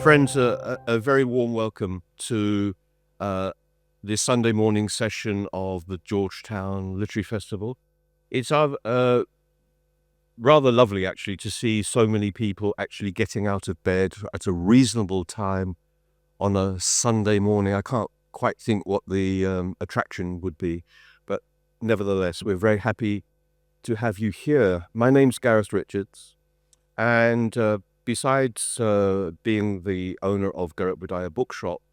Friends, a very warm welcome to this Sunday morning session of the Georgetown Literary Festival. It's rather lovely, actually, to see so many people actually getting out of bed at a reasonable time on a Sunday morning. I can't quite think what the attraction would be, but nevertheless, we're very happy to have you here. My name's Gareth Richards, and besides being the owner of Gareth Budaya Bookshop,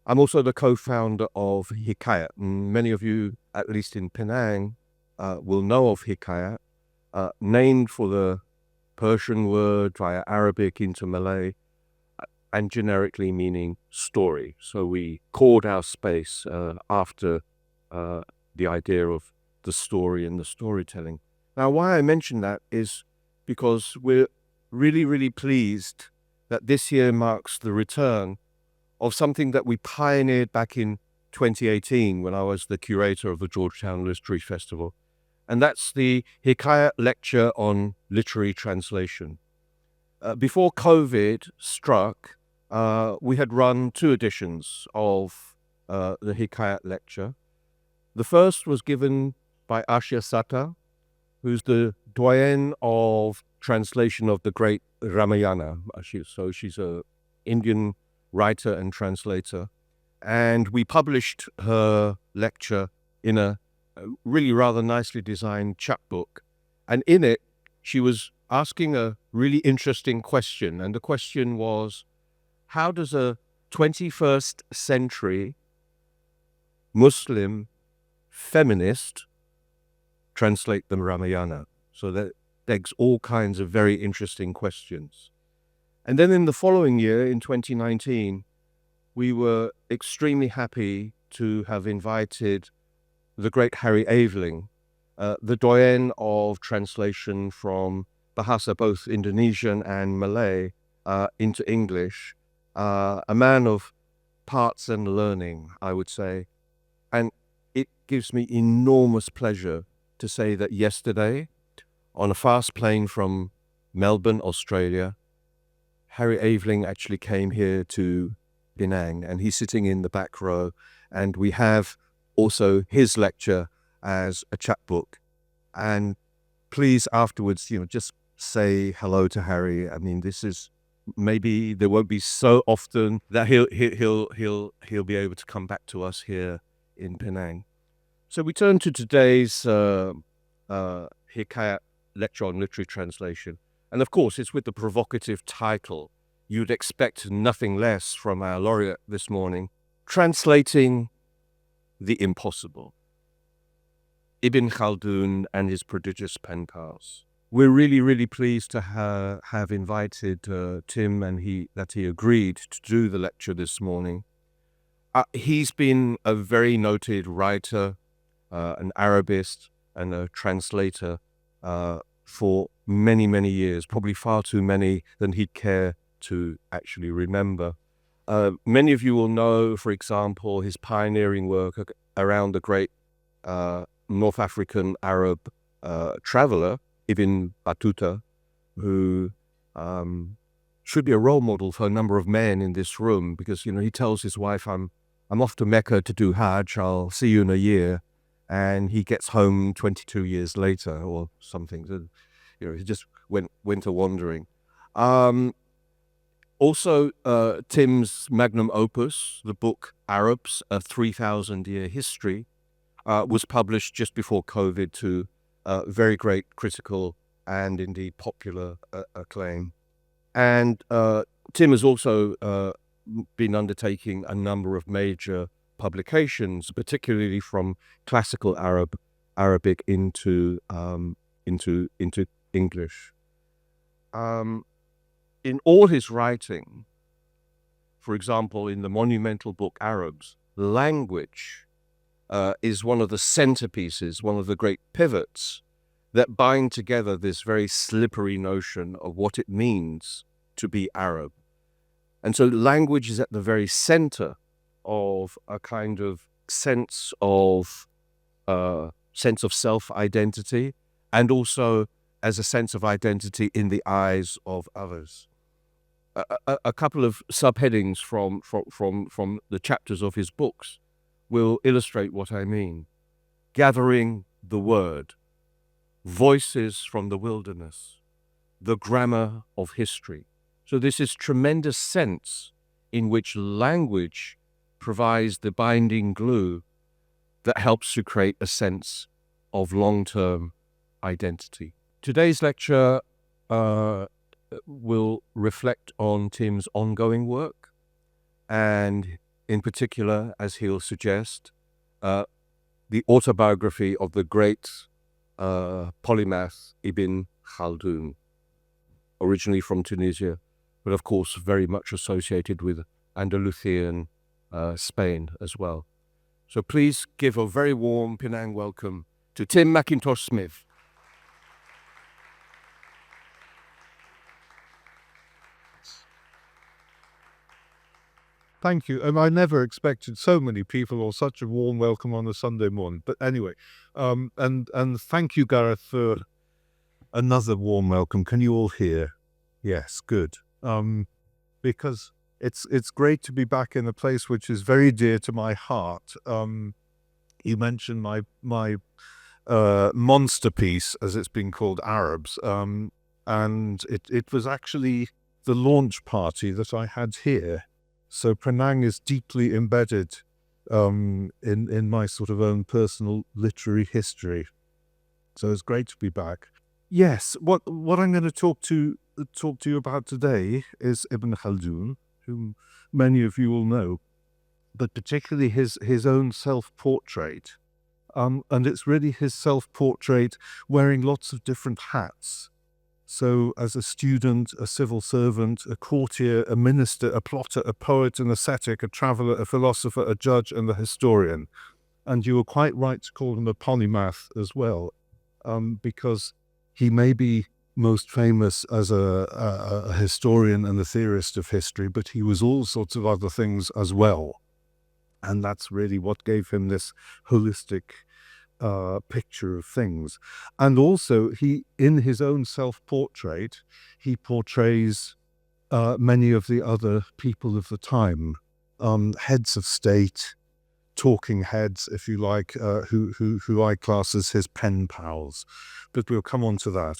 I'm also the co-founder of Hikayat. Many of you, at least in Penang, will know of Hikayat, named for the Persian word via Arabic into Malay, and generically meaning story. So we called our space after the idea of the story and the storytelling. Now, why I mention that is because we're really pleased that this year marks the return of something that we pioneered back in 2018 when I was the curator of the Georgetown Literary Festival. And that's the Hikayat lecture on literary translation. Before COVID struck, we had run 2 editions of the Hikayat lecture. The first was given by Asya Satta, who's the doyen of translation of the great Ramayana. So she's an Indian writer and translator. And we published her lecture in a really rather nicely designed chapbook. And in it, she was asking a really interesting question. And the question was, how does a 21st century Muslim feminist translate the Ramayana? So that begs all kinds of very interesting questions. And then in the following year, in 2019, we were extremely happy to have invited the great Harry Aveling, the doyen of translation from Bahasa, both Indonesian and Malay, into English, a man of parts and learning, I would say. And it gives me enormous pleasure to say that yesterday, on a fast plane from Melbourne, Australia, Harry Aveling actually came here to Penang, and he's sitting in the back row, and we have also his lecture as a chapbook. And please afterwards, just say hello to Harry. I mean, this is maybe there won't be so often that he'll be able to come back to us here in Penang. So we turn to today's Hikayat lecture on literary translation. And of course, it's with the provocative title. You'd expect nothing less from our laureate this morning, Translating the Impossible. Ibn Khaldun and his prodigious pen pals. We're really pleased to have invited Tim, and that he agreed to do the lecture this morning. He's been a very noted writer, an Arabist, and a translator for many years, probably far too many than he'd care to actually remember. Many of you will know, for example, his pioneering work around the great North African Arab traveler, Ibn Battuta, who should be a role model for a number of men in this room, because, he tells his wife, I'm off to Mecca to do Hajj, I'll see you in a year. And he gets home 22 years later or something. So, he just went a-wandering. Also, Tim's magnum opus, the book Arabs, A 3,000-Year History, was published just before COVID to very great critical and indeed popular acclaim. And Tim has also been undertaking a number of major publications, particularly from classical Arabic into English. In all his writing, for example, in the monumental book Arabs, language is one of the centerpieces, one of the great pivots that bind together this very slippery notion of what it means to be Arab. And so language is at the very center of a kind of sense of self-identity, and also as a sense of identity in the eyes of others. a couple of subheadings from the chapters of his books will illustrate what I mean. Gathering the Word, Voices from the Wilderness, The Grammar of History. So this is tremendous sense in which language provides the binding glue that helps to create a sense of long-term identity. Today's lecture will reflect on Tim's ongoing work, and in particular, as he'll suggest, the autobiography of the great polymath Ibn Khaldun, originally from Tunisia, but of course very much associated with Andalusian Spain as well. So please give a very warm Penang welcome to Tim Mackintosh-Smith. Thank you. I never expected so many people or such a warm welcome on a Sunday morning. But anyway, and thank you, Gareth, for another warm welcome. Can you all hear? Yes, good. Because it's great to be back in a place which is very dear to my heart. You mentioned my monster piece, as it's been called, Arabs, and it was actually the launch party that I had here. So Penang is deeply embedded in my sort of own personal literary history. So it's great to be back. Yes, what I'm going to talk to you about today is Ibn Khaldun, whom many of you will know, but particularly his own self-portrait. And it's really his self-portrait wearing lots of different hats. So as a student, a civil servant, a courtier, a minister, a plotter, a poet, an ascetic, a traveller, a philosopher, a judge, and a historian. And you were quite right to call him a polymath as well, because he may be most famous as a historian and a theorist of history, but he was all sorts of other things as well. And that's really what gave him this holistic picture of things. And also, he, in his own self-portrait, he portrays many of the other people of the time, heads of state, talking heads, if you like, who I class as his pen pals. But we'll come on to that.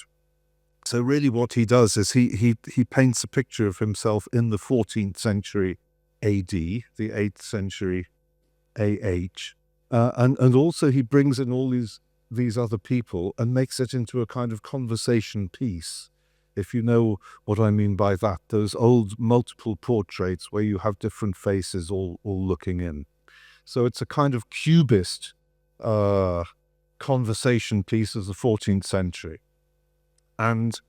So really what he does is he paints a picture of himself in the 14th century AD, the 8th century AH, and also he brings in all these other people and makes it into a kind of conversation piece, if you know what I mean by that, those old multiple portraits where you have different faces all looking in. So it's a kind of cubist conversation piece of the 14th century. And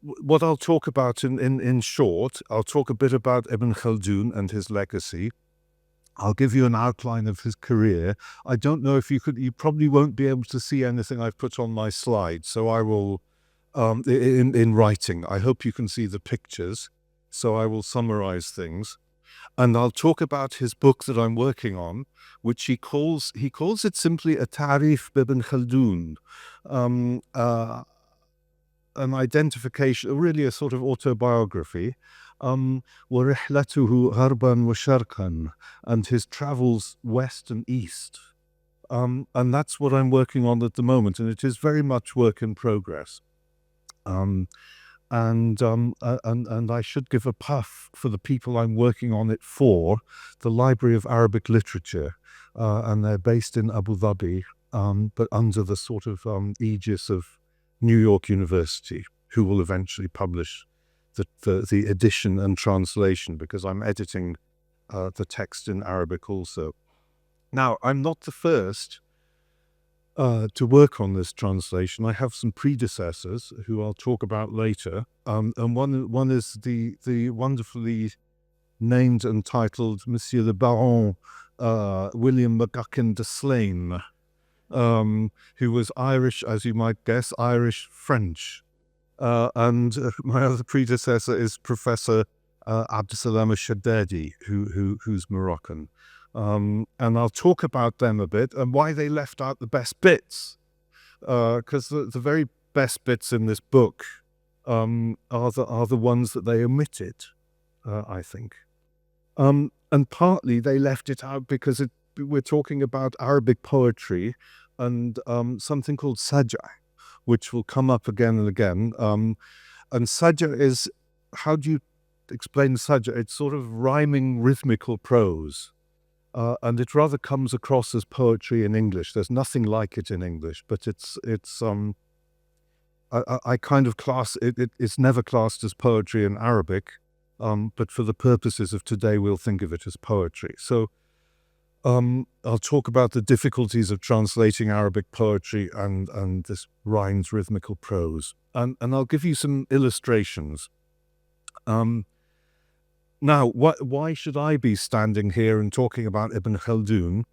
what I'll talk about in short, I'll talk a bit about Ibn Khaldun and his legacy. I'll give you an outline of his career. I don't know if you probably won't be able to see anything I've put on my slide, so I will, in writing, I hope you can see the pictures, so I will summarize things. And I'll talk about his book that I'm working on, which he calls it simply a Ta'rif Ibn Khaldun, an identification, really a sort of autobiography, وَرِحْلَتُهُ غَرْبًا وَشَرْقًا, and his travels west and east. And that's what I'm working on at the moment, and it is very much work in progress. And I should give a puff for the people I'm working on it for, the Library of Arabic Literature, and they're based in Abu Dhabi, but under the sort of aegis of New York University, who will eventually publish the edition and translation, because I'm editing the text in Arabic also. Now, I'm not the first to work on this translation. I have some predecessors who I'll talk about later, and one is the wonderfully named and titled Monsieur the Baron William McGuckin de Slane, who was Irish, as you might guess, Irish-French. And my other predecessor is Professor Abdesalam al-Shaddadi, who's Moroccan. And I'll talk about them a bit and why they left out the best bits. Because the very best bits in this book are the ones that they omitted, I think. And partly they left it out because we're talking about Arabic poetry and something called saj'a, which will come up again and again. And saj'a is, how do you explain saj'a? It's sort of rhyming rhythmical prose. And it rather comes across as poetry in English. There's nothing like it in English, but I kind of class it, it's never classed as poetry in Arabic, but for the purposes of today, we'll think of it as poetry. So I'll talk about the difficulties of translating Arabic poetry and this rhymes rhythmical prose. And I'll give you some illustrations. Now, why should I be standing here and talking about Ibn Khaldun?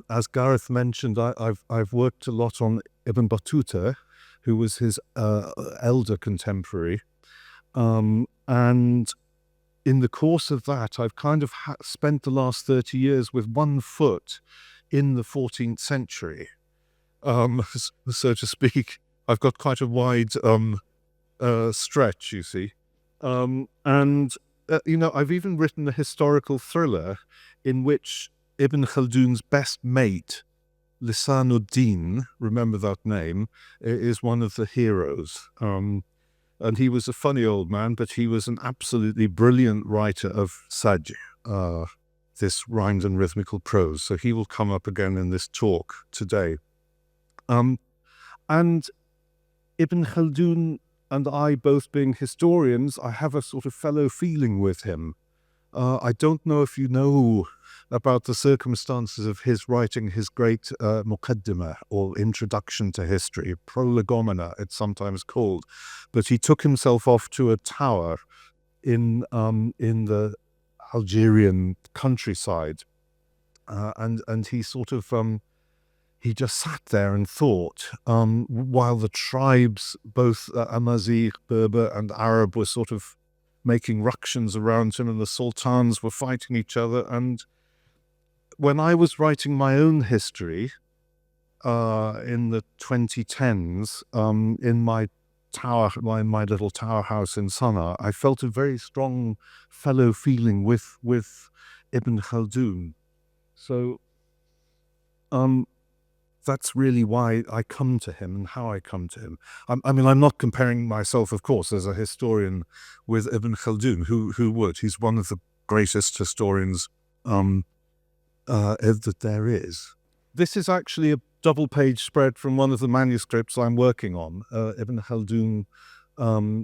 As Gareth mentioned, I've worked a lot on Ibn Battuta, who was his elder contemporary. And in the course of that, I've kind of spent the last 30 years with one foot in the 14th century, so to speak. I've got quite a wide stretch, you see. I've even written a historical thriller in which Ibn Khaldun's best mate, Lisanuddin, remember that name, is one of the heroes. And he was a funny old man, but he was an absolutely brilliant writer of sajj, this rhymed and rhythmical prose. So he will come up again in this talk today. And Ibn Khaldun and I, both being historians, I have a sort of fellow feeling with him. I don't know if you know about the circumstances of his writing his great Muqaddimah, or Introduction to History, Prolegomena, it's sometimes called. But he took himself off to a tower in the Algerian countryside, and he sort of he just sat there and thought, while the tribes, both Amazigh, Berber, and Arab, were sort of making ructions around him, and the sultans were fighting each other. And when I was writing my own history in the 2010s, in my tower, my little tower house in Sana'a, I felt a very strong fellow feeling with Ibn Khaldun. So that's really why I come to him and how I come to him. I mean, I'm not comparing myself, of course, as a historian with Ibn Khaldun, who would. He's one of the greatest historians that there is. This is actually a double-page spread from one of the manuscripts I'm working on, Ibn Khaldun,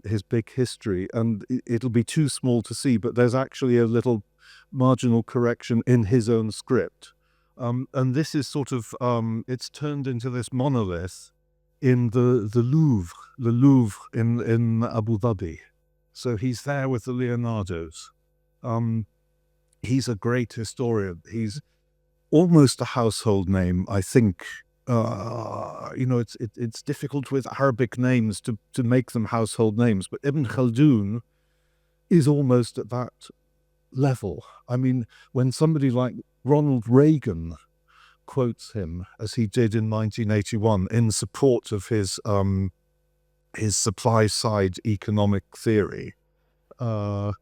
his big history, and it'll be too small to see, but there's actually a little marginal correction in his own script. And this is sort of, it's turned into this monolith in the Louvre in Abu Dhabi. So he's there with the Leonardos. He's a great historian. He's almost a household name, I think. It's difficult with Arabic names to make them household names, but Ibn Khaldun is almost at that level. I mean, when somebody like Ronald Reagan quotes him, as he did in 1981, in support of his supply side economic theory, you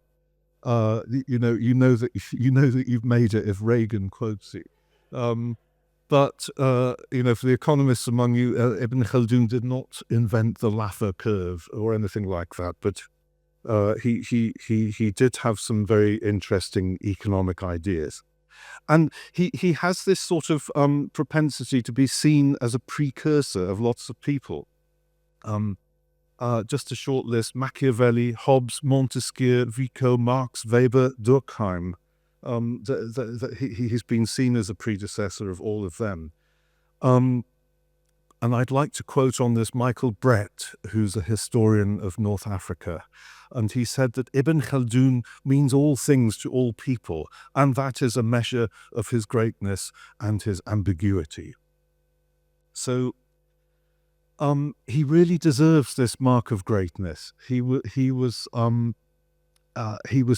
know that you've made it if Reagan quotes you. But for the economists among you, Ibn Khaldun did not invent the Laffer curve or anything like that, but he did have some very interesting economic ideas. And he has this sort of propensity to be seen as a precursor of lots of people. Just a short list: Machiavelli, Hobbes, Montesquieu, Vico, Marx, Weber, Durkheim. He's been seen as a predecessor of all of them. And I'd like to quote on this Michael Brett, who's a historian of North Africa. And he said that Ibn Khaldun means all things to all people, and that is a measure of his greatness and his ambiguity. So he really deserves this mark of greatness. He was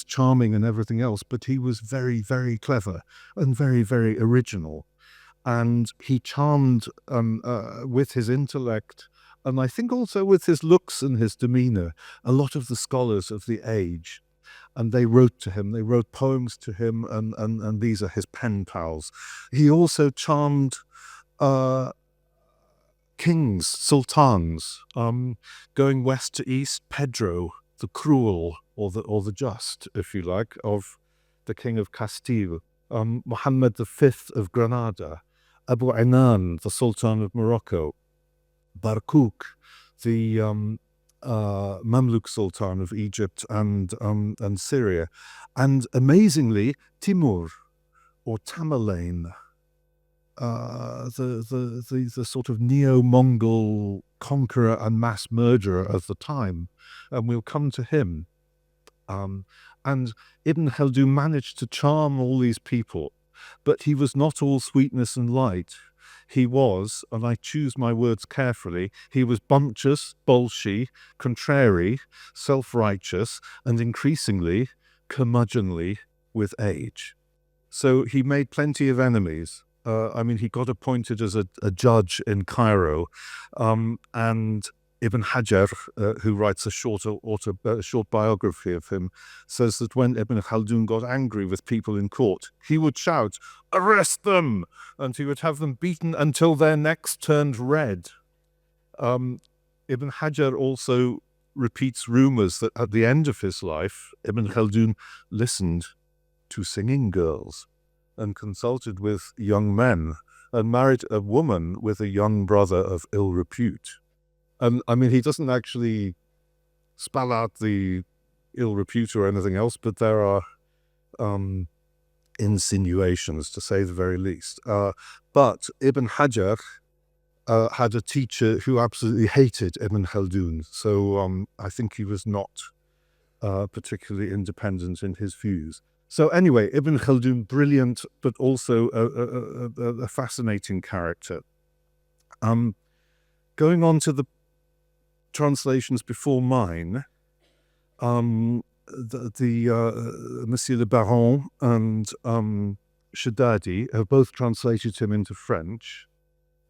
charming and everything else, but he was very, very clever and very, very original. And he charmed with his intellect And I think also with his looks and his demeanor, a lot of the scholars of the age, and they wrote to him, they wrote poems to him, and these are his pen pals. He also charmed kings, sultans, going west to east, Pedro, the cruel, or the just, if you like, of the king of Castile, Muhammad V of Granada, Abu Anan, the Sultan of Morocco, Barkuk, the Mamluk Sultan of Egypt and Syria, and amazingly Timur or Tamerlane, the sort of neo-Mongol conqueror and mass murderer of the time, and we'll come to him. And Ibn Khaldun managed to charm all these people, but he was not all sweetness and light. He was, and I choose my words carefully, he was bumptious, bolshy, contrary, self-righteous, and increasingly curmudgeonly with age. So he made plenty of enemies. He got appointed as a judge in Cairo, and Ibn Hajar, who writes a short biography of him, says that when Ibn Khaldun got angry with people in court, he would shout, "Arrest them!" and he would have them beaten until their necks turned red. Ibn Hajar also repeats rumors that at the end of his life, Ibn Khaldun listened to singing girls and consulted with young men and married a woman with a young brother of ill repute. He doesn't actually spell out the ill repute or anything else, but there are insinuations, to say the very least. But Ibn Hajar had a teacher who absolutely hated Ibn Khaldun, so I think he was not particularly independent in his views. So anyway, Ibn Khaldun, brilliant, but also a fascinating character. Going on to the translations before mine, Monsieur Le Baron and Shadadi have both translated him into French,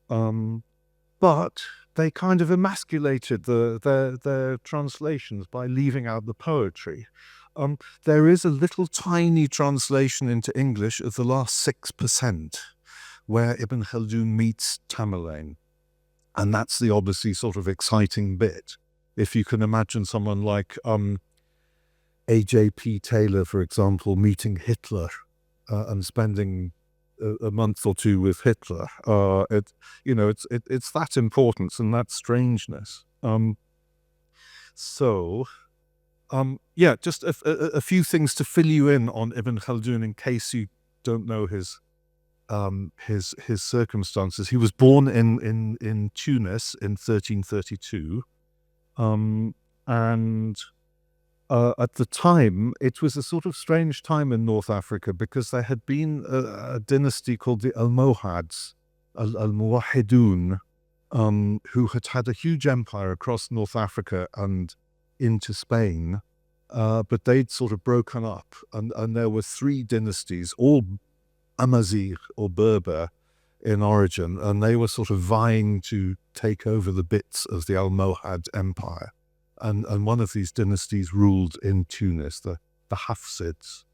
but they kind of emasculated their translations by leaving out the poetry. There is a little tiny translation into English of the last 6%, where Ibn Khaldun meets Tamerlane. And that's the obviously sort of exciting bit. If you can imagine someone like A.J.P. Taylor, for example, meeting Hitler and spending a month or two with Hitler, it's that importance and that strangeness. Just a few things to fill you in on Ibn Khaldun in case you don't know his circumstances. He was born in Tunis in 1332, and at the time it was a sort of strange time in North Africa because there had been a dynasty called the Almohads, Al-Muwahhidun, who had a huge empire across North Africa and into Spain, but they'd sort of broken up, and there were three dynasties, all Amazigh or Berber in origin, and they were sort of vying to take over the bits of the Almohad Empire. And one of these dynasties ruled in Tunis, the Hafsids.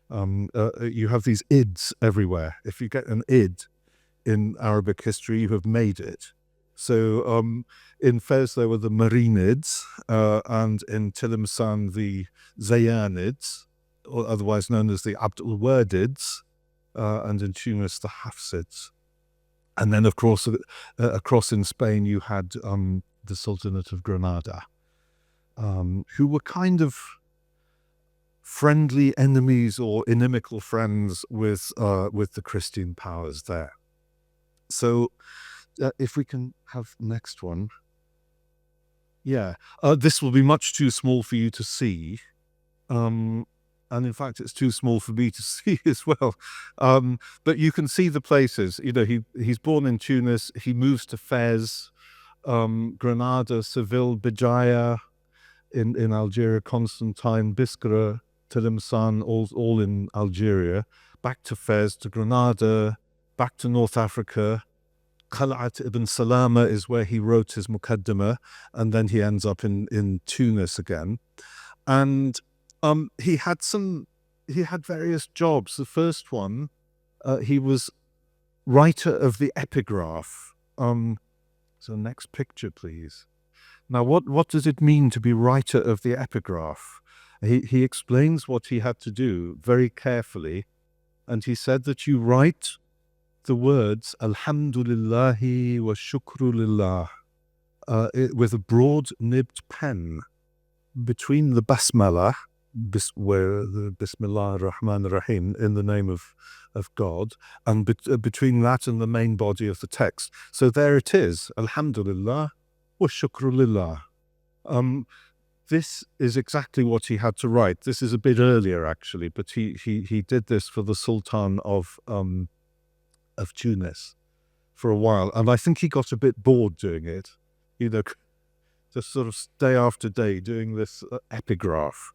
You have these ids everywhere. If you get an id in Arabic history, you have made it. So in Fez there were the Marinids, and in Tilimsan the Zayanids, or otherwise known as the Abdulwadids, and in Tunis the Hafsids. And then, of course, across in Spain you had the Sultanate of Granada, who were kind of friendly enemies or inimical friends with the Christian powers there. So if we can have next one. Yeah, this will be much too small for you to see. And in fact, it's too small for me to see as well. But you can see the places. You know, he's born in Tunis. He moves to Fez, Granada, Seville, Béjaïa, in Algeria, Constantine, Biskra, Tilimsan, all in Algeria. Back to Fez, to Granada, back to North Africa, Qal'at ibn Salama is where he wrote his Muqaddimah, and then he ends up in Tunis again. And he had various jobs. The first one, he was writer of the epigraph. So next picture, please. Now, what does it mean to be writer of the epigraph? He explains what he had to do very carefully, and he said that you write the words Alhamdulillahi wa shukru lillah with a broad nibbed pen between the Basmalah, where the Bismillah ar-Rahman ar-Rahim, in the name of God, and between that and the main body of the text. So there it is, Alhamdulillah wa shukru lillah. This is exactly what he had to write. This is a bit earlier, actually, but he did this for the Sultan of Tunis for a while, and I think he got a bit bored doing it, just sort of day after day doing this epigraph.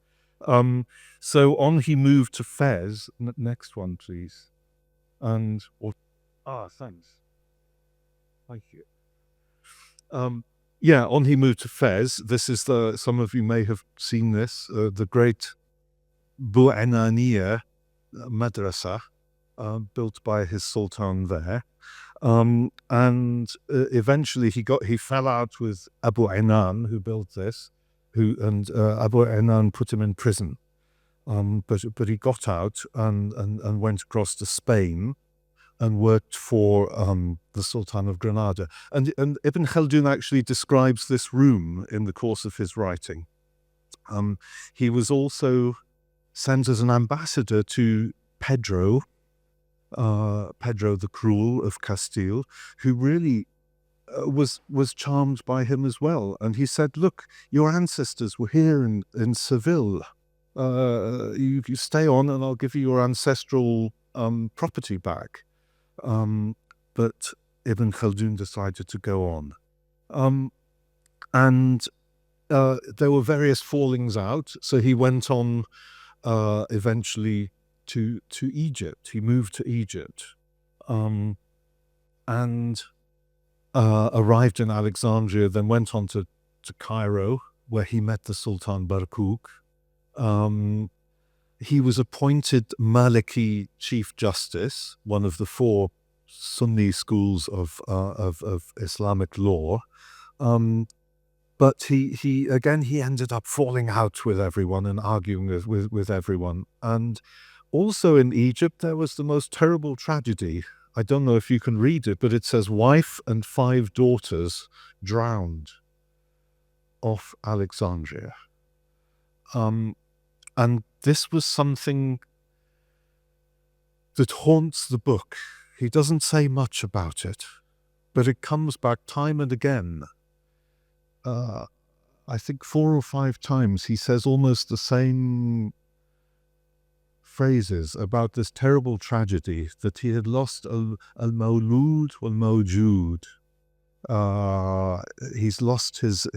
So on he moved to Fez. Next one, please. And thanks. Thank you. On he moved to Fez. This is some of you may have seen this, the great Bu'ananiya madrasa, built by his sultan there. And eventually he fell out with Abu Inan, who built this, and Abu Inan put him in prison. But he got out and went across to Spain and worked for the Sultan of Granada. And Ibn Khaldun actually describes this room in the course of his writing. He was also sent as an ambassador to Pedro the Cruel of Castile, who really was charmed by him as well. And he said, look, your ancestors were here in Seville. You stay on and I'll give you your ancestral property back. But Ibn Khaldun decided to go on. And there were various fallings out. So he went on eventually to Egypt. He moved to Egypt and arrived in Alexandria, then went on to Cairo, where he met the Sultan Barkuk. He was appointed Maliki Chief Justice, one of the four Sunni schools of Islamic law. But he ended up falling out with everyone and arguing with everyone. And also in Egypt, there was the most terrible tragedy. I don't know if you can read it, but it says, wife and 5 daughters drowned off Alexandria. And this was something that haunts the book. He doesn't say much about it, but it comes back time and again. I think 4 or 5 times he says almost the same phrases about this terrible tragedy that he had lost al-mawlud wal-mawjood. He's lost his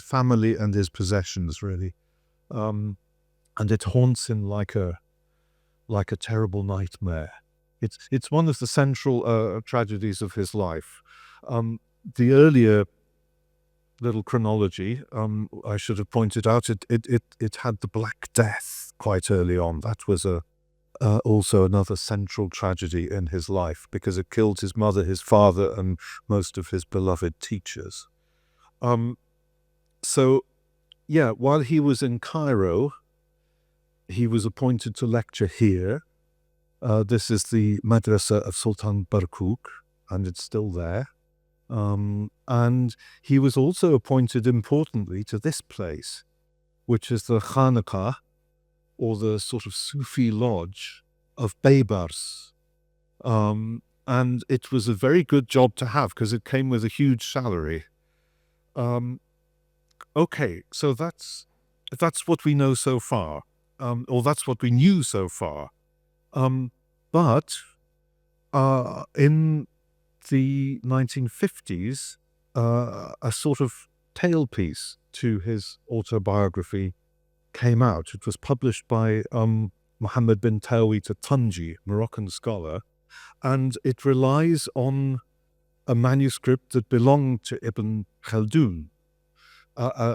family and his possessions, really, and it haunts him like a terrible nightmare. It's one of the central tragedies of his life. The earlier little chronology, I should have pointed out, it had the Black Death quite early on. That was also another central tragedy in his life, because it killed his mother, his father, and most of his beloved teachers. So, while he was in Cairo, he was appointed to lecture here. This is the madrasa of Sultan Barkuk, and it's still there. And he was also appointed, importantly, to this place, which is the Khanaqah, or the sort of Sufi lodge of Baybars. And it was a very good job to have, because it came with a huge salary. Okay, so that's what we know so far, or that's what we knew so far. But in the 1950s, a sort of tailpiece to his autobiography came out. It was published by Muhammad bin Tawit Tanji, Moroccan scholar, and it relies on a manuscript that belonged to Ibn Khaldun,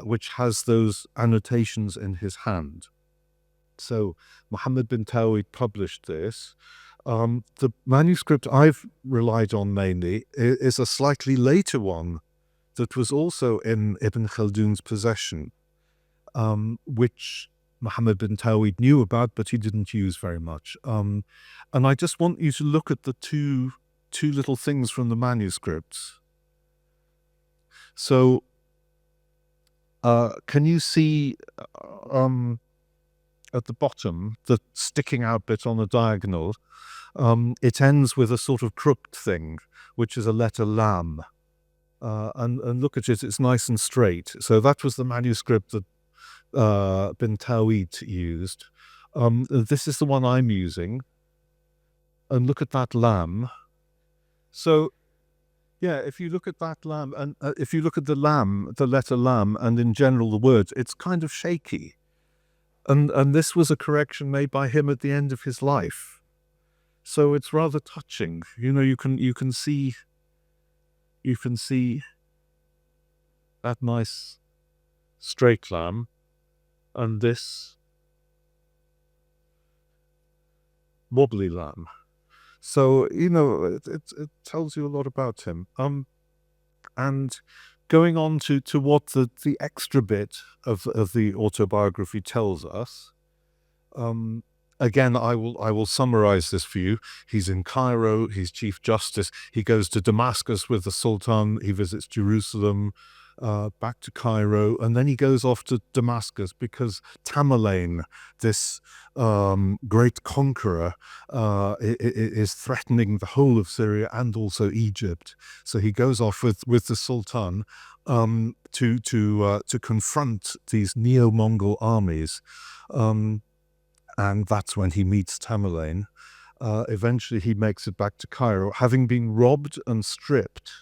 which has those annotations in his hand. So Muhammad bin Tawid published this. The manuscript I've relied on mainly is a slightly later one that was also in Ibn Khaldun's possession, which Muhammad bin Tawid knew about, but he didn't use very much. And I just want you to look at the two little things from the manuscripts. So, can you see at the bottom, the sticking out bit on the diagonal? It ends with a sort of crooked thing, which is a letter lam. And look at it, it's nice and straight. So that was the manuscript that bin Tawid used. This is the one I'm using. And look at that lam. So, yeah, if you look at that lam, and if you look at the lam, the letter lam, and in general the words, it's kind of shaky. And this was a correction made by him at the end of his life. So it's rather touching. You know, you can see that nice straight lam, and this wobbly lam. So, you know, it tells you a lot about him. And going on to what the extra bit of the autobiography tells us, again, I will summarize this for you. He's in Cairo, he's Chief Justice, he goes to Damascus with the Sultan, he visits Jerusalem, back to Cairo, and then he goes off to Damascus because Tamerlane, this great conqueror, is threatening the whole of Syria and also Egypt. So he goes off with the Sultan to confront these neo-Mongol armies, and that's when he meets Tamerlane. Eventually, he makes it back to Cairo, having been robbed and stripped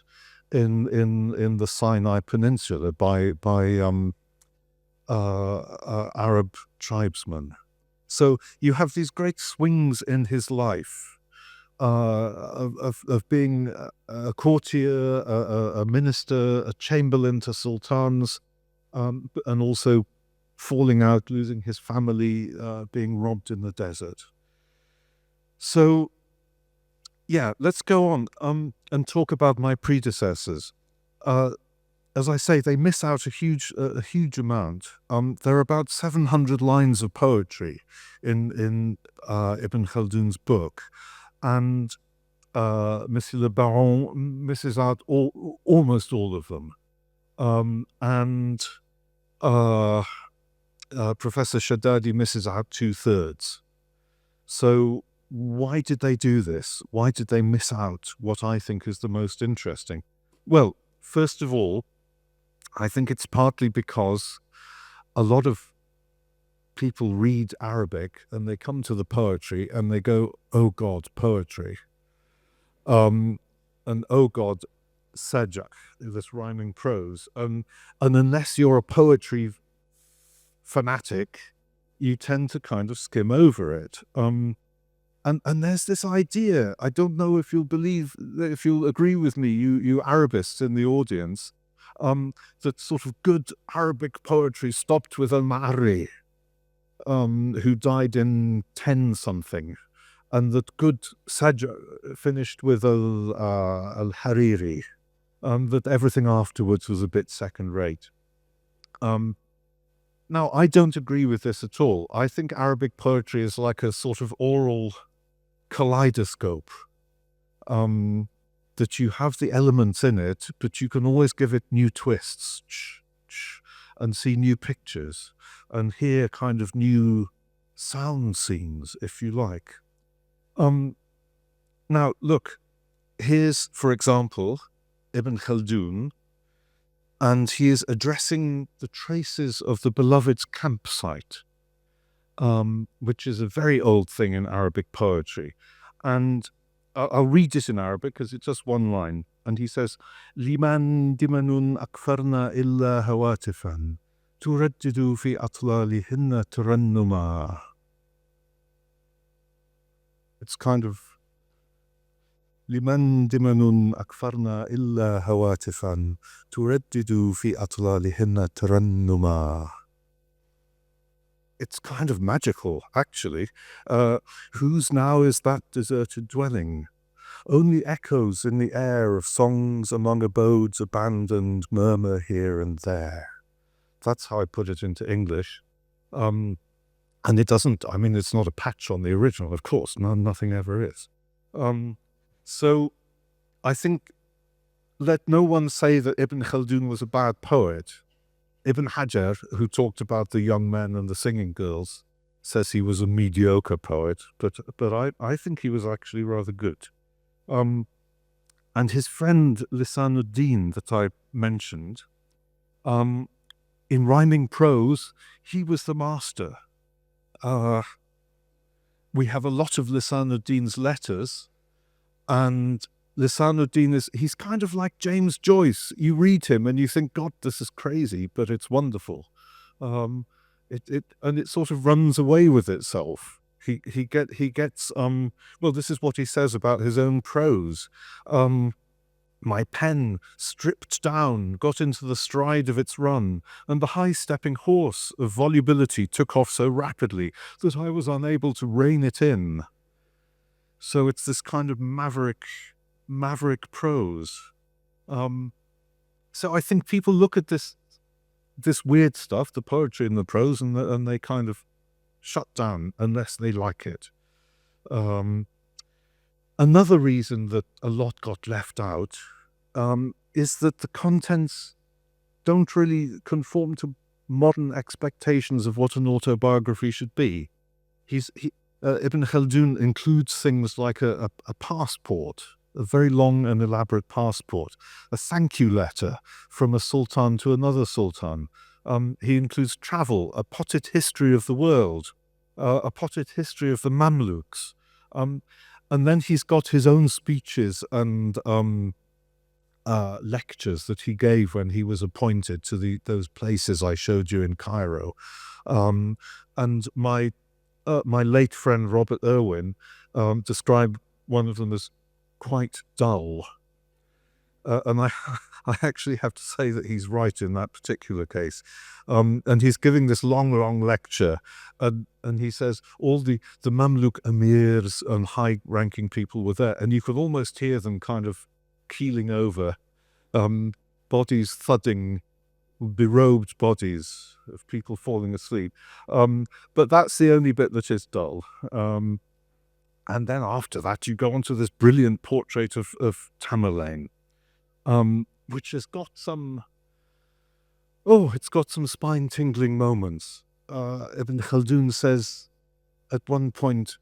in the Sinai Peninsula by Arab tribesmen. So you have these great swings in his life of being a courtier, a minister, a chamberlain to sultans, and also falling out, losing his family, being robbed in the desert. So, yeah, let's go on and talk about my predecessors. As I say, they miss out a huge amount. There are about 700 lines of poetry in Ibn Khaldun's book, and Monsieur Le Baron misses out almost all of them. And Professor Shaddadi misses out 2/3. So why did they do this? Why did they miss out what I think is the most interesting? Well, first of all, I think it's partly because a lot of people read Arabic and they come to the poetry and they go, oh God, poetry. And oh God, sajak, this rhyming prose. And unless you're a poetry fanatic, you tend to kind of skim over it. And there's this idea, I don't know if you'll agree with me, you Arabists in the audience, that sort of good Arabic poetry stopped with al-Ma'arri, who died in 10-something, and that good Sajj finished with al-Hariri, that everything afterwards was a bit second-rate. Now, I don't agree with this at all. I think Arabic poetry is like a sort of oral kaleidoscope, that you have the elements in it, but you can always give it new twists and see new pictures and hear kind of new sound scenes, if you like. Now, look, here's, for example, Ibn Khaldun, and he is addressing the traces of the beloved's campsite, which is a very old thing in Arabic poetry. And I'll read it in Arabic because it's just one line. And he says, Liman dimanun akfarna illa hawatifan, turaddidu fi atlalihinna tarannuma. It's kind of لمن دمن أكفرنا إلا هواتفا تردد في أطلالهن ترنما. It's kind of magical, actually. Whose now is that deserted dwelling? Only echoes in the air of songs among abodes abandoned murmur here and there. That's how I put it into English. And it doesn't, I mean, it's not a patch on the original, of course. Nothing ever is. So I think, let no one say that Ibn Khaldun was a bad poet. Ibn Hajar, who talked about the young men and the singing girls, says he was a mediocre poet, but I think he was actually rather good. And his friend Lisanuddin that I mentioned, in rhyming prose, he was the master. We have a lot of Lisanuddin's letters, and Lisanuddin he's kind of like James Joyce. You read him and you think, God, this is crazy, but it's wonderful. It sort of runs away with itself. He gets well, this is what he says about his own prose. My pen, stripped down, got into the stride of its run, and the high-stepping horse of volubility took off so rapidly that I was unable to rein it in. So it's this kind of maverick prose. So I think people look at this weird stuff, the poetry and the prose, and they kind of shut down unless they like it. Another reason that a lot got left out is that the contents don't really conform to modern expectations of what an autobiography should be. Ibn Khaldun includes things like a passport, a very long and elaborate passport, a thank you letter from a sultan to another sultan. He includes travel, a potted history of the world, a potted history of the Mamluks. And then he's got his own speeches and lectures that he gave when he was appointed to those places I showed you in Cairo. And my late friend Robert Irwin described one of them as quite dull. And I actually have to say that he's right in that particular case. And he's giving this long lecture, and he says all the Mamluk emirs and high-ranking people were there, and you could almost hear them kind of keeling over, bodies thudding, berobed bodies of people falling asleep. But that's the only bit that is dull. And then after that, you go on to this brilliant portrait of Tamerlane, which has got some, it's got some spine-tingling moments. Ibn Khaldun says at one point,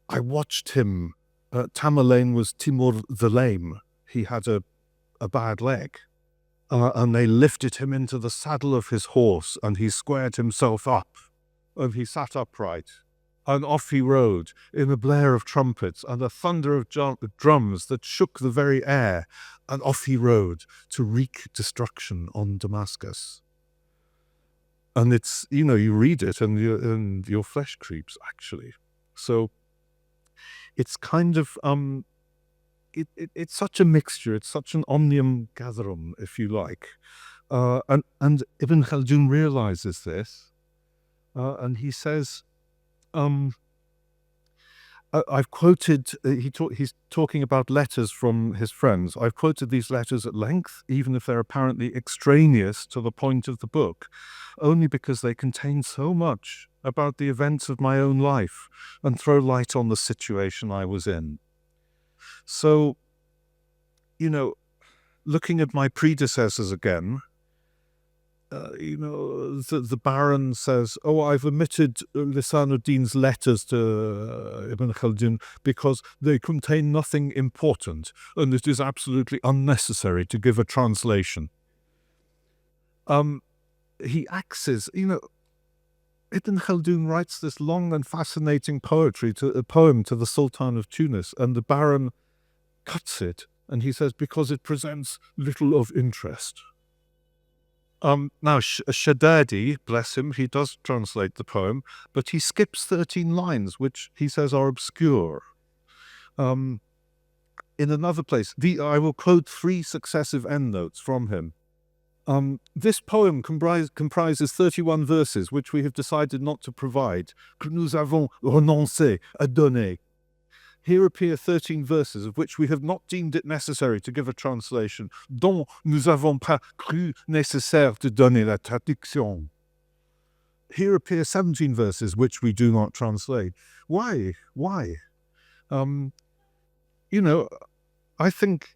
I watched him. Tamerlane was Timur the Lame. He had a bad leg. And they lifted him into the saddle of his horse, and he squared himself up, and he sat upright. And off he rode, in a blare of trumpets and a thunder of drums that shook the very air, and off he rode to wreak destruction on Damascus. And it's, you read it and your flesh creeps, actually. So it's kind of, it's such a mixture, it's such an omnium gatherum, if you like. And Ibn Khaldun realizes this, and he says, I've quoted, he's talking about letters from his friends. I've quoted these letters at length, even if they're apparently extraneous to the point of the book, only because they contain so much about the events of my own life and throw light on the situation I was in. So, looking at my predecessors again, the Baron says, I've omitted Lisanuddin's letters to Ibn Khaldun because they contain nothing important and it is absolutely unnecessary to give a translation. He axes, Ibn Khaldun writes this long and fascinating poem to the Sultan of Tunis, and the Baron cuts it, and he says, because it presents little of interest. Now, Shaddadi, bless him, he does translate the poem, but he skips 13 lines, which he says are obscure. in another place, I will quote 3 successive endnotes from him. This poem comprises 31 verses, which we have decided not to provide, que nous avons renoncé à donner. Here appear 13 verses, of which we have not deemed it necessary to give a translation, dont nous avons pas cru nécessaire de donner la traduction. Here appear 17 verses, which we do not translate. Why? Why? I think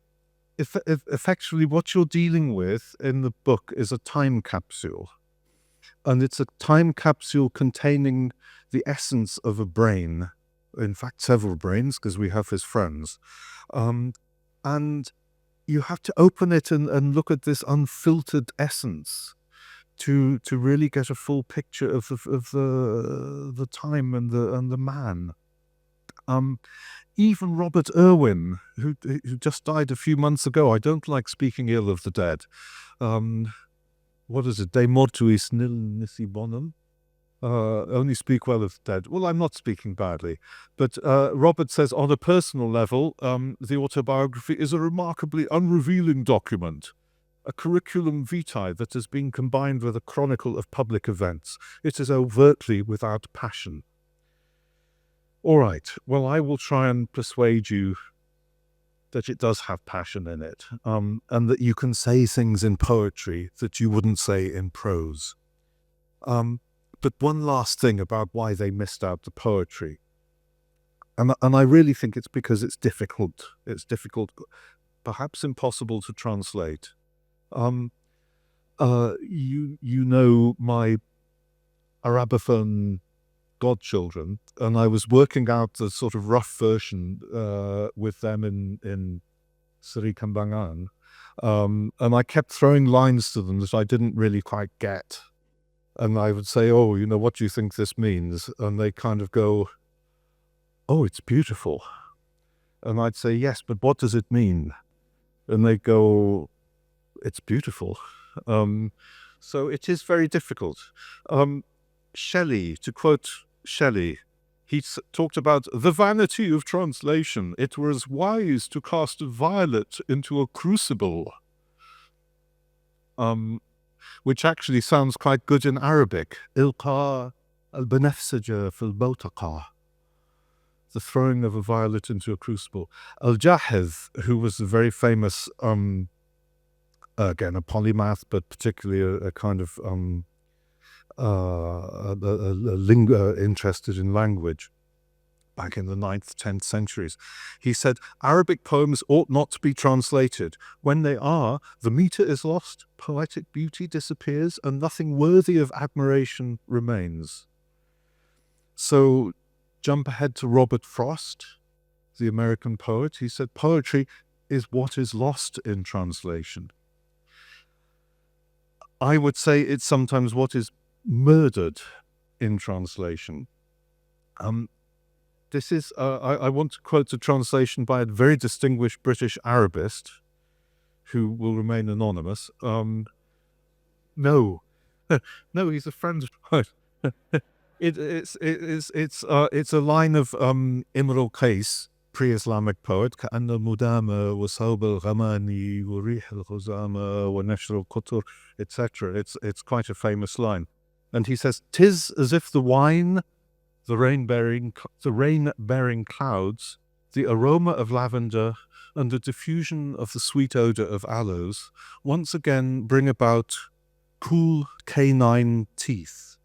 if effectually what you're dealing with in the book is a time capsule. And it's a time capsule containing the essence of a brain. In fact, several brains, because we have his friends. And you have to open it and look at this unfiltered essence to really get a full picture of the time and the man. Even Robert Irwin, who just died a few months ago, I don't like speaking ill of the dead. What is it? De mortuis nil nisi bonum? Only speak well of the dead. Well, I'm not speaking badly. But Robert says, on a personal level, the autobiography is a remarkably unrevealing document, a curriculum vitae that has been combined with a chronicle of public events. It is overtly without passion. All right, well, I will try and persuade you that it does have passion in it, and that you can say things in poetry that you wouldn't say in prose. But one last thing about why they missed out the poetry. And I really think it's because it's difficult. It's difficult, perhaps impossible to translate. You know my Arabophone godchildren, and I was working out the sort of rough version with them in Sri Kembangan. And I kept throwing lines to them that I didn't really quite get. And I would say, oh, what do you think this means? And they kind of go, oh, it's beautiful. And I'd say, yes, but what does it mean? And they go, it's beautiful. So it is very difficult. Shelley, to quote Shelley, he talked about the vanity of translation. It was wise to cast a violet into a crucible. Which actually sounds quite good in Arabic. Ilqa al-banafsaja fil bawtaqa. The throwing of a violet into a crucible. Al-Jahiz, who was a very famous, again, a polymath, but particularly a kind of interested in language back in the 9th, 10th centuries. He said, Arabic poems ought not to be translated. When they are, the meter is lost, poetic beauty disappears, and nothing worthy of admiration remains. So jump ahead to Robert Frost, the American poet. He said, poetry is what is lost in translation. I would say it's sometimes what is murdered in translation. This is, I want to quote a translation by a very distinguished British Arabist, who will remain anonymous. No, he's a friend of mine. It's a line of Imr al-Qais, pre-Islamic poet, كأن المدامة وصوب الغماني وريح الغزامة ونشر القطر, etc. It's quite a famous line. And he says, "'Tis as if the wine, the rain-bearing clouds, the aroma of lavender, and the diffusion of the sweet odor of aloes once again bring about cool canine teeth.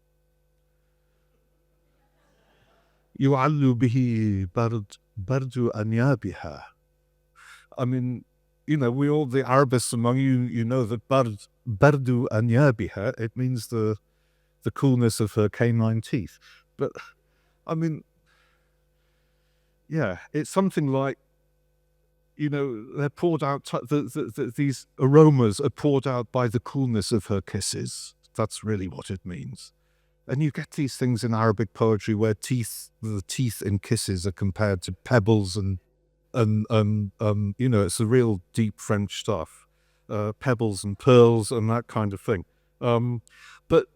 يُعَلُّ بِهِ bardu أنيابها." I mean, we all, the Arabists among you know that bardu أنيابها, it means the coolness of her canine teeth. But I mean, yeah, it's something like, they're poured out, these aromas are poured out by the coolness of her kisses. That's really what it means. And you get these things in Arabic poetry where the teeth in kisses are compared to pebbles and it's the real deep French stuff. Pebbles and pearls and that kind of thing. But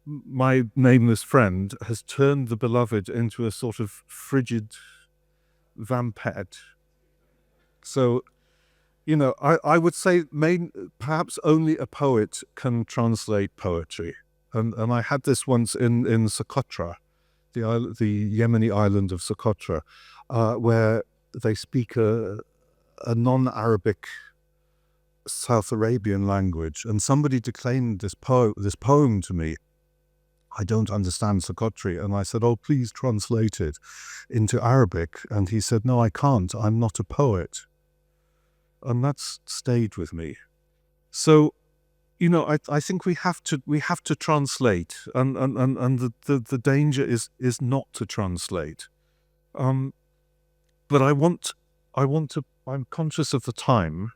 my nameless friend has turned the beloved into a sort of frigid vampette. So, you know, I would say perhaps only a poet can translate poetry. And I had this once in Socotra, the Yemeni island of Socotra, where they speak a non-Arabic South Arabian language, and somebody declaimed this poem to me. I don't understand Socotri, and I said, "Oh, please translate it into Arabic." And he said, "No, I can't. I'm not a poet." And that's stayed with me. So, you know, I think we have to translate, and the danger is not to translate. But I'm conscious of the time.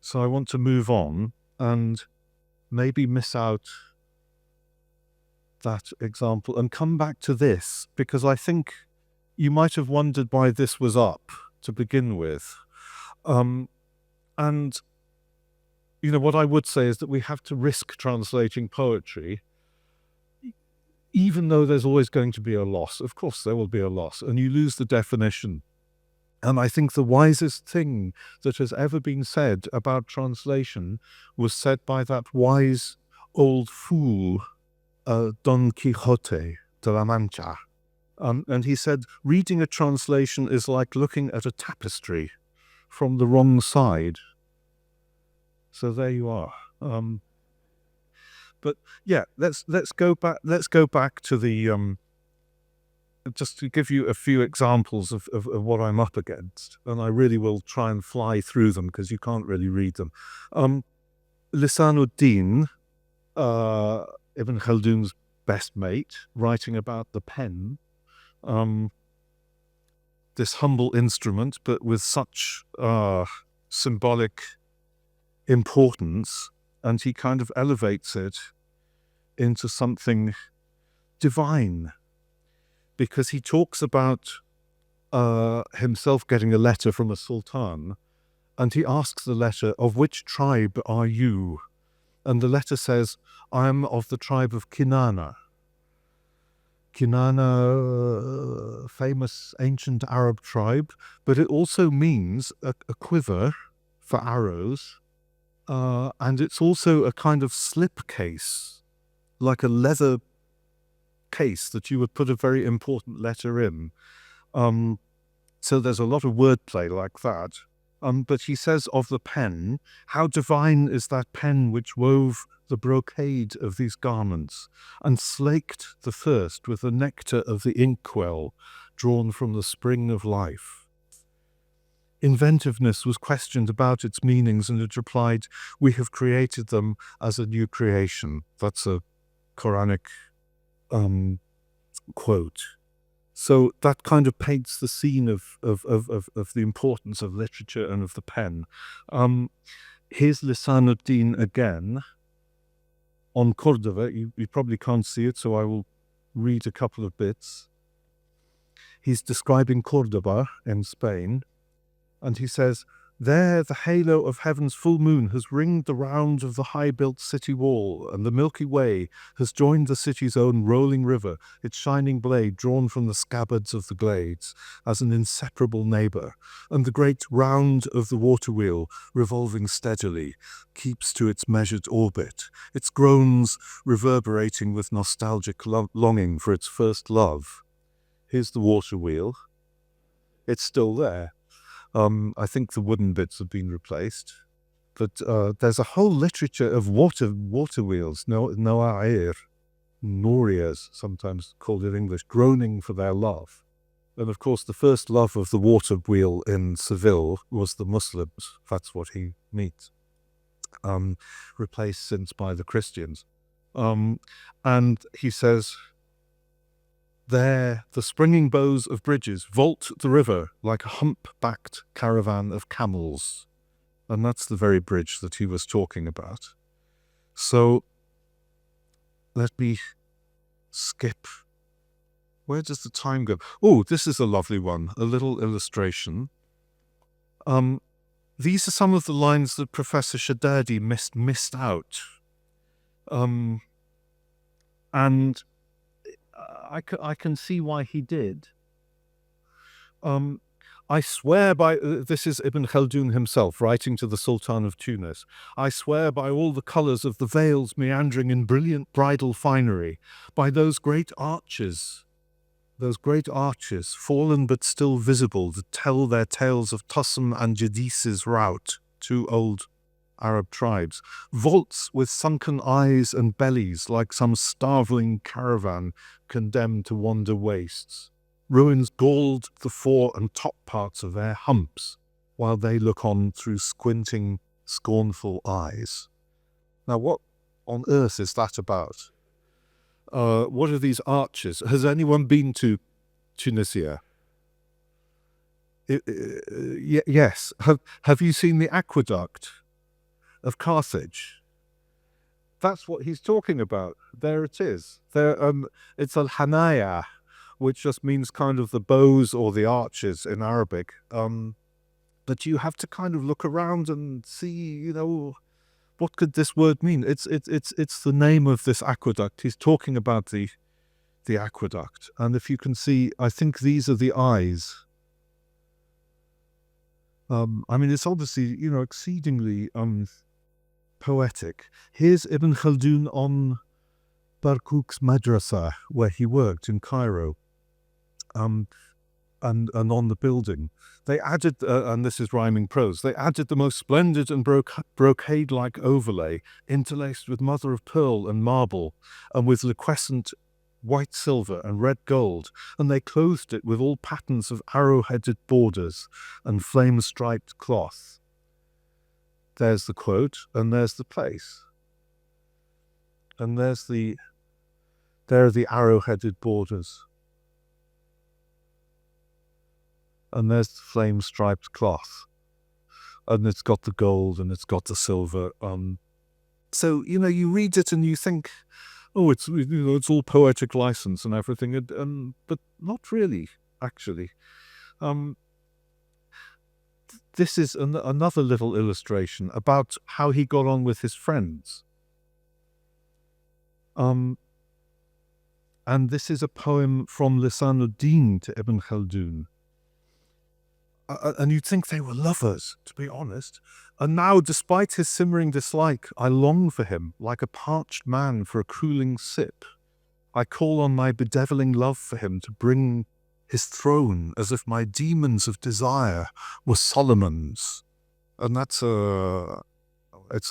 So I want to move on and maybe miss out that example and come back to this, because I think you might have wondered why this was up to begin with. And, you know, what I would say is that we have to risk translating poetry, even though there's always going to be a loss. Of course, there will be a loss, and you lose the definition. And I think the wisest thing that has ever been said about translation was said by that wise old fool, Don Quixote de la Mancha. And he said, reading a translation is like looking at a tapestry from the wrong side. So there you are. But yeah, let's go back to the just to give you a few examples of what I'm up against, and I really will try and fly through them because you can't really read them. Lisanuddin, Ibn Khaldun's best mate, writing about the pen, this humble instrument, but with such symbolic importance, and he kind of elevates it into something divine, because he talks about himself getting a letter from a sultan, and he asks the letter, "Of which tribe are you?" And the letter says, "I am of the tribe of Kinana." Kinana, famous ancient Arab tribe, but it also means a quiver for arrows, and it's also a kind of slip case, like a leather case that you would put a very important letter in. So there's a lot of wordplay like that. But he says of the pen, "How divine is that pen which wove the brocade of these garments, and slaked the thirst with the nectar of the inkwell drawn from the spring of life." Inventiveness was questioned about its meanings, and it replied, "We have created them as a new creation." That's a Quranic quote. So that kind of paints the scene of the importance of literature and of the pen. Here's Lisanuddin again on Cordova. You probably can't see it, so I will read a couple of bits. He's describing Cordoba in Spain, and he says, "There the halo of heaven's full moon has ringed the round of the high-built city wall, and the Milky Way has joined the city's own rolling river, its shining blade drawn from the scabbards of the glades, as an inseparable neighbour, and the great round of the water wheel, revolving steadily, keeps to its measured orbit, its groans reverberating with nostalgic longing for its first love." Here's the water wheel. It's still there. I think the wooden bits have been replaced, but there's a whole literature of water wheels, Noair, Norias, sometimes called in English, groaning for their love. And of course, the first love of the water wheel in Seville was the Muslims. That's what he meets. Replaced since by the Christians. And he says, "There, the springing bows of bridges vault the river like a hump-backed caravan of camels." And that's the very bridge that he was talking about. So let me skip. Where does the time go? Oh, this is a lovely one, a little illustration. These are some of the lines that Professor Shaddadi missed out. And I can see why he did. I swear by, this is Ibn Khaldun himself writing to the Sultan of Tunis, I swear by all the colours of the veils meandering in brilliant bridal finery, by those great arches, fallen but still visible, that tell their tales of Tussum and Jadis's rout, two old Arab tribes, vaults with sunken eyes and bellies like some starveling caravan condemned to wander wastes. Ruins galled the fore and top parts of their humps, while they look on through squinting, scornful eyes. Now, what on earth is that about? What are these arches? Has anyone been to Tunisia? Yes. Have you seen the aqueduct of Carthage? That's what he's talking about. There it is. It's al-Hanaya, which just means kind of the bows or the arches in Arabic. But you have to kind of look around and see, what could this word mean? It's the name of this aqueduct. He's talking about the aqueduct. And if you can see, I think these are the eyes. It's obviously, exceedingly poetic. Here's Ibn Khaldun on Barkuk's madrasa, where he worked in Cairo. And on the building. They added, and this is rhyming prose, they added the most splendid and brocade-like overlay, interlaced with mother of pearl and marble, and with liquescent white silver and red gold, and they clothed it with all patterns of arrow-headed borders and flame-striped cloth. There's the quote, and there's the place. And there are the arrow-headed borders. And there's the flame-striped cloth. And it's got the gold and it's got the silver. So, you read it and you think, oh, it's all poetic license and everything, but not really, actually. This is another little illustration about how he got on with his friends. And this is a poem from Lisanuddin to Ibn Khaldun. And you'd think they were lovers, to be honest. And now, despite his simmering dislike, I long for him, like a parched man for a cooling sip. I call on my bedeviling love for him to bring his throne, as if my demons of desire were Solomon's. And it's an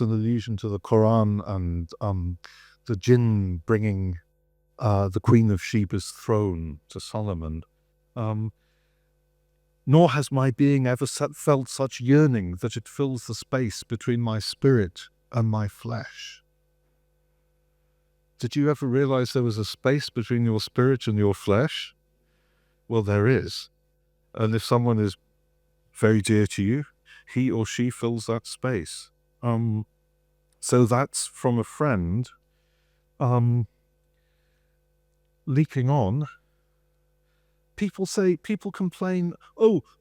allusion to the Quran and the jinn bringing the Queen of Sheba's throne to Solomon. Nor has my being ever felt such yearning that it fills the space between my spirit and my flesh. Did you ever realize there was a space between your spirit and your flesh? Well, there is. And if someone is very dear to you, he or she fills that space. So that's from a friend. Leaping on. People complain,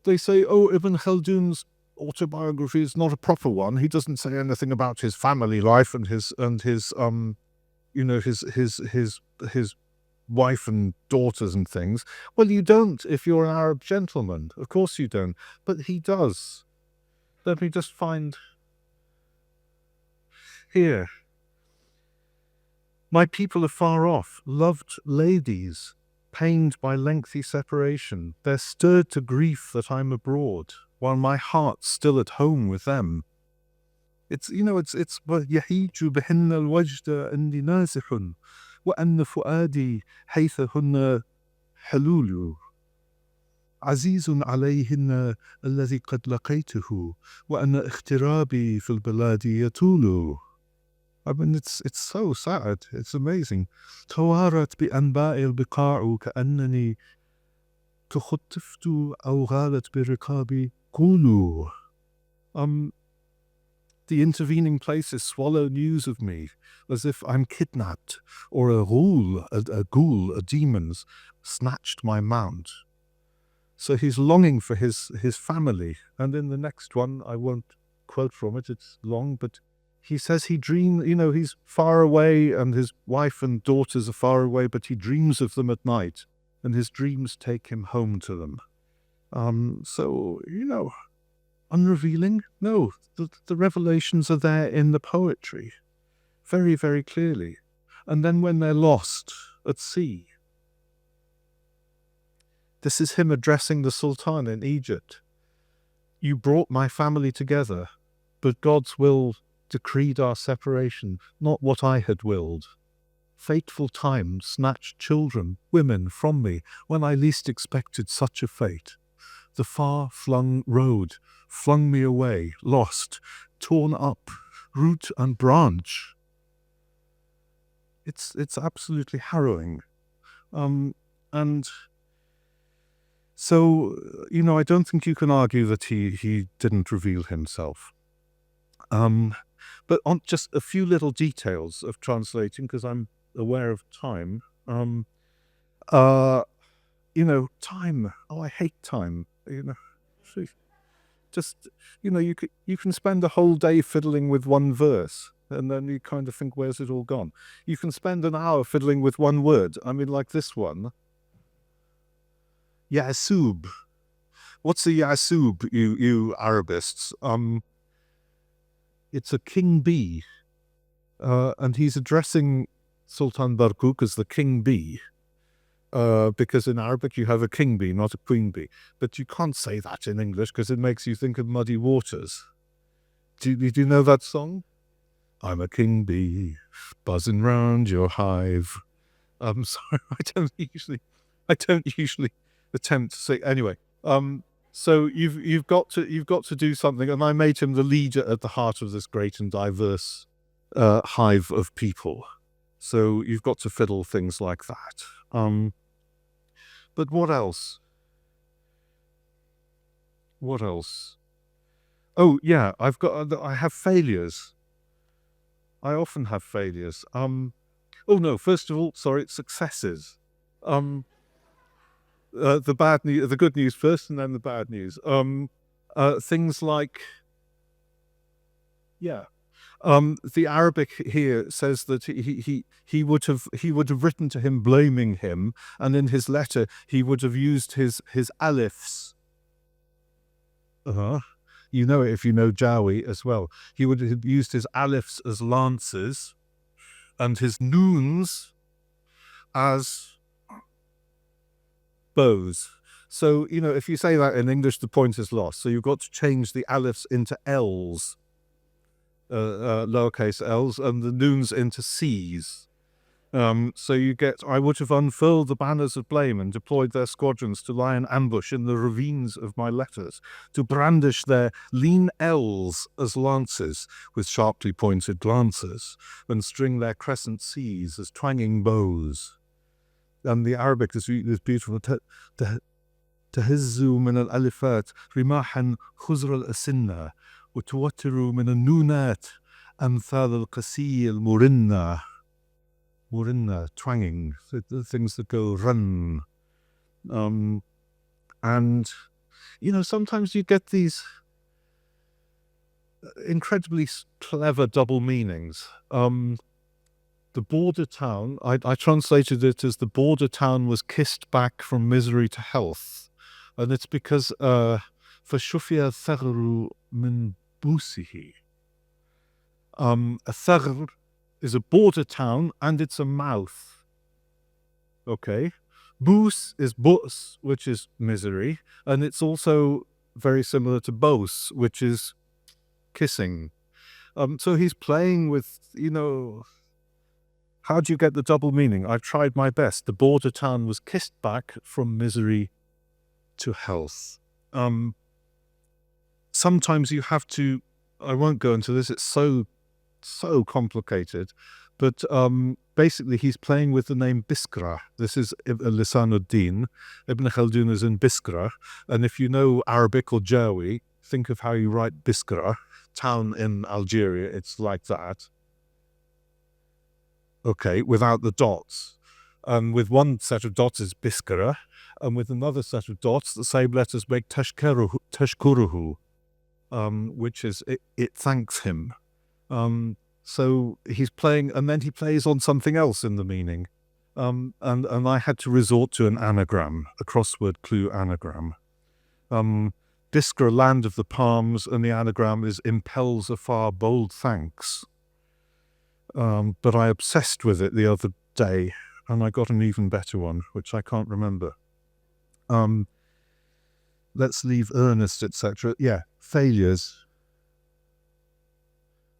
they say, Ibn Khaldun's autobiography is not a proper one. He doesn't say anything about his family life and his wife and daughters and things. Well, you don't if you're an Arab gentleman. Of course you don't. But he does. Let me just find here. My people are far off, loved ladies, pained by lengthy separation. They're stirred to grief that I'm abroad, while my heart's still at home with them. It's يهيج بهن الوجد إني نازح وأن فؤادي حيثهن حلول عزيز عليهن الذي قد لقيته وأن اغترابي في البلاد يطول. It's so sad. It's amazing. توارت بأنباء البقاع كأنني تخطفت أو غالت برقابي قولوا. The intervening places swallow news of me, as if I'm kidnapped, or a ghoul, a demon's snatched my mount. So he's longing for his family, and in the next one, I won't quote from it, it's long, but he says he dreams, he's far away, and his wife and daughters are far away, but he dreams of them at night, and his dreams take him home to them. So, unrevealing? No, the revelations are there in the poetry, very, very clearly. And then when they're lost at sea, this is him addressing the Sultan in Egypt. You brought my family together, but God's will decreed our separation, not what I had willed. Fateful time snatched children, women from me, when I least expected such a fate. The far-flung road flung me away, lost, torn up, root and branch. It's absolutely harrowing. And so, I don't think you can argue that he didn't reveal himself. But on just a few little details of translating, because I'm aware of time. Time. Oh, I hate time. Just, you can spend a whole day fiddling with one verse, and then you kind of think, where's it all gone? You can spend an hour fiddling with one word. I mean, like this one. Yasub. What's a Yasub, you Arabists? It's a king bee. And he's addressing Sultan Barkuk as the king bee. Because in Arabic you have a king bee, not a queen bee. But you can't say that in English because it makes you think of Muddy Waters. Do you know that song? I'm a king bee, buzzing round your hive. I'm sorry, I don't usually attempt to say anyway. So you've got to do something, and I made him the leader at the heart of this great and diverse hive of people. So you've got to fiddle things like that. But what else? What else? Oh yeah, I have failures. I often have failures. Oh no, first of all, sorry, successes. The good news first, and then the bad news. Things like, the Arabic here says that he would have written to him blaming him, and in his letter he would have used his alifs. You know it if you know Jawi as well. He would have used his alifs as lances, and his noons as bows. So, if you say that in English, the point is lost. So you've got to change the alifs into L's, lowercase l's, and the noons into C's. So you get, I would have unfurled the banners of blame and deployed their squadrons to lie in ambush in the ravines of my letters, to brandish their lean L's as lances with sharply pointed glances, and string their crescent C's as twanging bows. And the Arabic is beautiful. تهزوا من الألفات رماحا خزر الأسنة وتوتروا من النونات أمثال القسي المرنة. Murinna, twanging, the things that go run. And, sometimes you get these incredibly clever double meanings. The border town, I translated it as the border town was kissed back from misery to health. And it's because, فَشُفِيَ الثَّغْرُ مِنْ بُوسِهِ. A thagr is a border town, and it's a mouth. Okay? Boos is bus, which is misery, and it's also very similar to bos, which is kissing. So he's playing with, how do you get the double meaning? I've tried my best. The border town was kissed back from misery to health. Sometimes you have to, I won't go into this, it's so complicated, but basically he's playing with the name Biskra. This is Lisanuddin. Ibn Khaldun is in Biskra, and if you know Arabic or Jawi, think of how you write Biskra, town in Algeria, it's like that. Okay, without the dots. With one set of dots is Biskra, and with another set of dots, the same letters make Tashkuruhu, which is it thanks him. So he's playing, and then he plays on something else in the meaning. And I had to resort to an anagram, a crossword clue anagram. Discra, land of the palms, and the anagram is impels afar bold thanks. But I obsessed with it the other day, and I got an even better one, which I can't remember. Let's leave earnest, etc. Yeah, failures.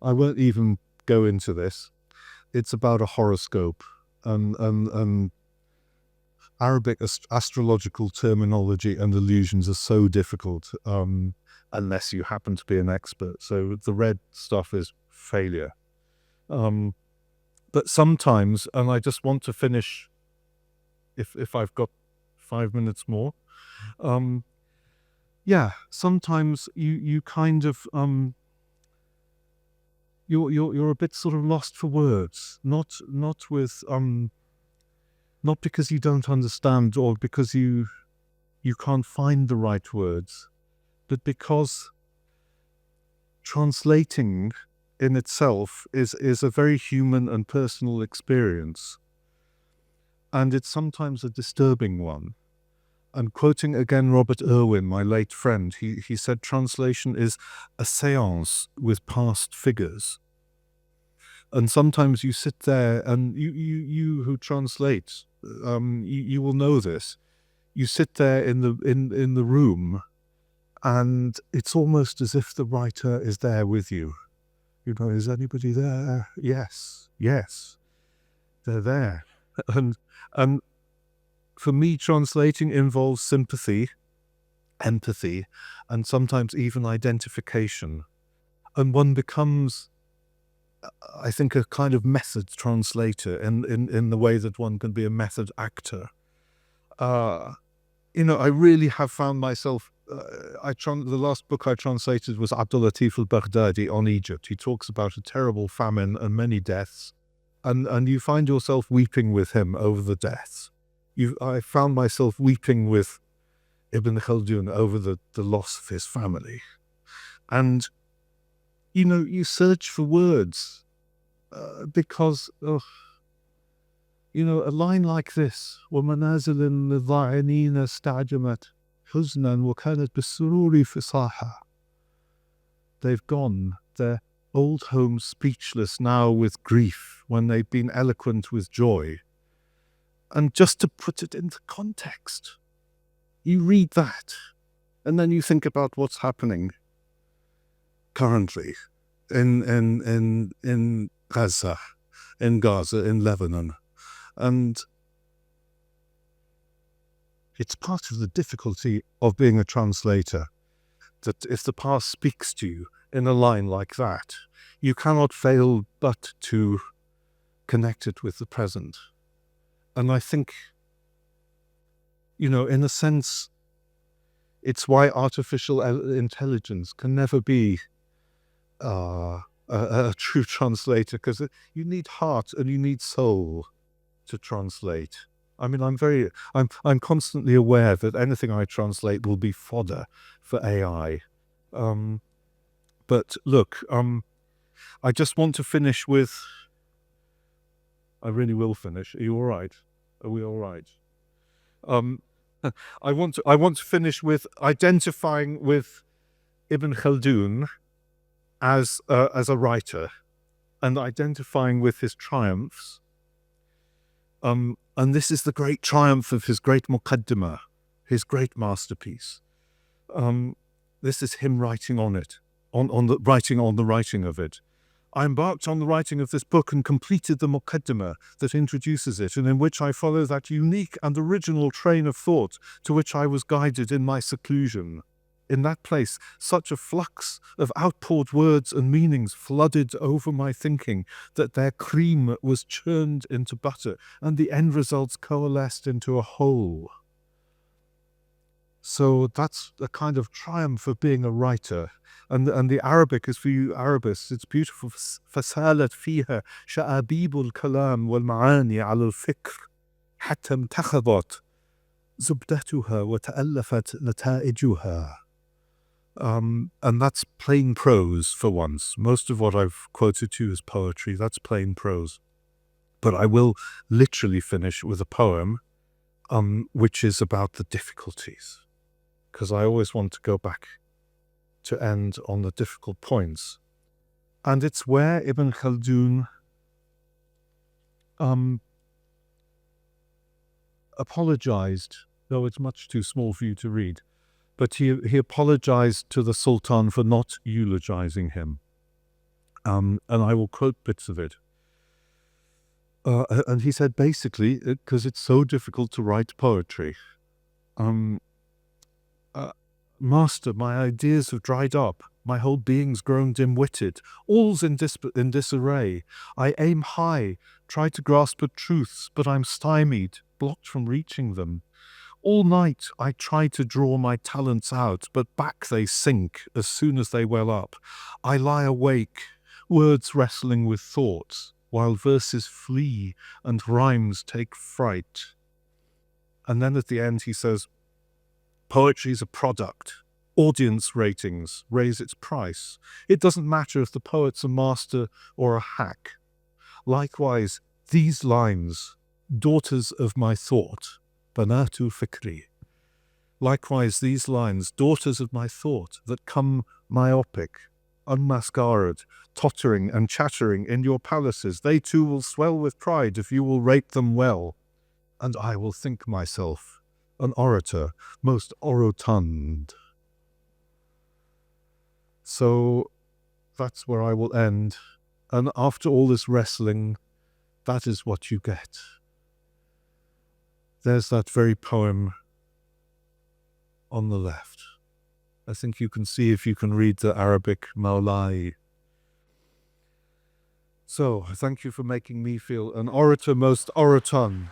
I won't even go into this. It's about a horoscope, and Arabic astrological terminology and allusions are so difficult unless you happen to be an expert. So the red stuff is failure. But sometimes, and I just want to finish, if I've got 5 minutes more, yeah, sometimes you kind of you're a bit sort of lost for words, not because you don't understand or because you can't find the right words, but because translating in itself is a very human and personal experience. And it's sometimes a disturbing one. And quoting again Robert Irwin, my late friend, he said translation is a séance with past figures. And sometimes you sit there and you who translate, you will know this. You sit there in the room, and it's almost as if the writer is there with you. You know, is anybody there? Yes, they're there. And for me, translating involves sympathy, empathy, and sometimes even identification. And one becomes, I think, a kind of method translator in the way that one can be a method actor. You know, I really have found myself, the last book I translated was Abdul Latif al-Baghdadi on Egypt. He talks about a terrible famine and many deaths, and you find yourself weeping with him over the deaths. I found myself weeping with Ibn Khaldun over the loss of his family. And, you know, you search for words because, you know, a line like this, وَمَنَازِلٍ لِلظَّاعِنِينَ اسْتَعْجَمَتْ حُزْنًا وَكَانَتْ بِالسُّرُورِ فِصَاحًا. They've gone, their old home speechless now with grief when they've been eloquent with joy. And just to put it into context, you read that, and then you think about what's happening currently in Gaza, in Lebanon. And it's part of the difficulty of being a translator, that if the past speaks to you in a line like that, you cannot fail but to connect it with the present. And I think, you know, in a sense, it's why artificial intelligence can never be a true translator, because you need heart and you need soul to translate. I mean, I'm constantly aware that anything I translate will be fodder for AI. But look, I just want to finish with, I really will finish. Are you all right? Are we all right? I want to finish with identifying with Ibn Khaldun as a writer, and identifying with his triumphs. And this is the great triumph of his great Muqaddimah, his great masterpiece. This is him writing on it, on the writing of it. I embarked on the writing of this book and completed the Muqaddimah that introduces it, and in which I follow that unique and original train of thought to which I was guided in my seclusion. In that place, such a flux of outpoured words and meanings flooded over my thinking that their cream was churned into butter, and the end results coalesced into a whole. So that's a kind of triumph of being a writer. And the Arabic is, for you Arabists, it's beautiful. فَسَالَتْ فِيهَا شَآبِيبُ الْكَلَامِ وَالْمَعَانِي عَلَى الْفِكْرِ حَتَّى امْتَخَضَتْ زُبْدَتُهَا وَتَأَلَّفَتْ نَتَائِجُهَا. And that's plain prose for once. Most of what I've quoted to you is poetry. That's plain prose. But I will literally finish with a poem, which is about the difficulties. because I always want to go back to end on the difficult points. And it's where Ibn Khaldun apologized, though it's much too small for you to read, but he apologized to the Sultan for not eulogizing him. And I will quote bits of it. And he said, basically, because it's so difficult to write poetry, Master, my ideas have dried up. My whole being's grown dim-witted. All's in disarray. I aim high, try to grasp at truths, but I'm stymied, blocked from reaching them. All night I try to draw my talents out, but back they sink as soon as they well up. I lie awake, words wrestling with thoughts, while verses flee and rhymes take fright. And then at the end he says, poetry's a product. Audience ratings raise its price. It doesn't matter if the poet's a master or a hack. Likewise, these lines, daughters of my thought, banatu fikri. Likewise, these lines, daughters of my thought, that come myopic, unmascaraed, tottering and chattering in your palaces, they too will swell with pride if you will rate them well. And I will think myself an orator, most orotund. So that's where I will end. And after all this wrestling, that is what you get. There's that very poem on the left. I think you can see if you can read the Arabic Maulai. So, thank you for making me feel an orator most orotund.